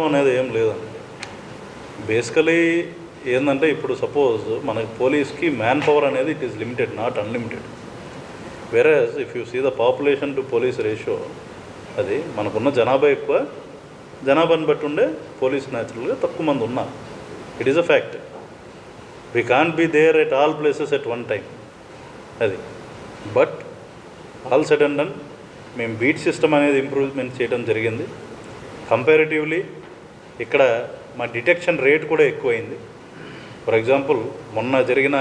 అనేది ఏం లేదండి. బేసికలీ ఏంటంటే ఇప్పుడు సపోజ్ మనకి పోలీస్కి మ్యాన్ పవర్ అనేది it is limited, not unlimited. Whereas if you see the population to police ratio, అది మనకున్న జనాభా ఎక్కువ, జనాభాని బట్టి ఉండే పోలీస్ న్యాచురల్గా తక్కువ మంది ఉన్నారు. It is a fact. We can't be there at all places at one time. అది but all said and done మేము బీట్ సిస్టమ్ అనేది ఇంప్రూవ్మెంట్ చేయడం జరిగింది. కంపారిటివ్లీ ఇక్కడ మా డిటెక్షన్ రేట్ కూడా ఎక్కువైంది. ఫర్ ఎగ్జాంపుల్ మొన్న జరిగిన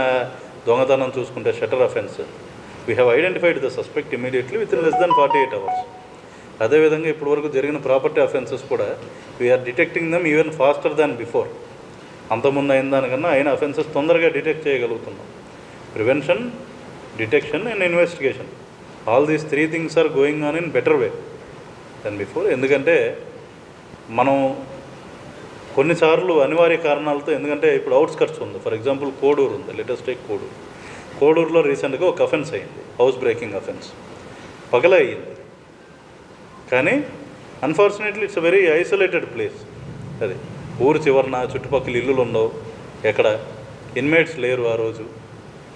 దొంగతనం చూసుకుంటే shutter offence, we have identified the suspect immediately within less than 48 hours. అదేవిధంగా ఇప్పటివరకు జరిగిన ప్రాపర్టీ అఫెన్సెస్ కూడా we are detecting them even faster than before. అంతకుముందు అయిన దానికన్నా అయిన అఫెన్సెస్ తొందరగా డిటెక్ట్ చేయగలుగుతున్నాం. Prevention, detection and investigation, all these 3 things are going on in better way than before. ఎందుకంటే మనం కొన్నిసార్లు అనివార్య కారణాలతో, ఎందుకంటే ఇప్పుడు అవుట్స్కట్స్ ఉంది, ఫర్ ఎగ్జాంపుల్ కోడూరు ఉంది, లెటెస్ట్ టేక్ కోడూరు. కోడూరులో రీసెంట్గా ఒక అఫెన్స్ అయింది, హౌస్ బ్రేకింగ్ అఫెన్స్. పగల అయ్యింది, కానీ unfortunately it's a very isolated place. అది ఊరు చివరన, చుట్టుపక్కల ఇల్లులు ఉండవు, ఎక్కడ ఇన్మేట్స్ లేరు. ఆ రోజు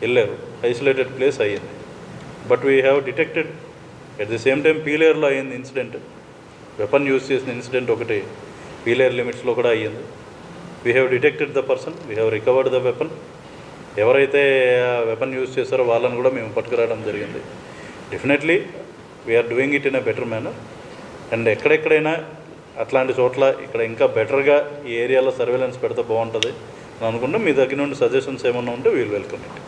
వెళ్ళారు, ఐసోలేటెడ్ ప్లేస్ అయ్యింది. But we have detected at the same time పీలేరులో అయ్యింది ఇన్సిడెంట్, వెపన్ యూజ్ చేసిన ఇన్సిడెంట్ ఒకటి పీలేరు లిమిట్స్లో కూడా అయ్యింది. We have detected the person, we have recovered the weapon. ఎవరైతే వెపన్ యూజ్ చేస్తారో వాళ్ళని కూడా మేము పట్టుకురావడం జరిగింది. Definitely we are doing it in a better manner. And ఎక్కడెక్కడైనా అట్లాంటి చోట్ల ఇక్కడ ఇంకా బెటర్గా ఈ ఏరియాలో సర్వేలెన్స్ పెడితే బాగుంటుంది అని అనుకుంటే మీ దగ్గర నుండి సజెషన్స్ ఏమన్నా ఉంటే వీల్ వెల్కమ్ ఇట్.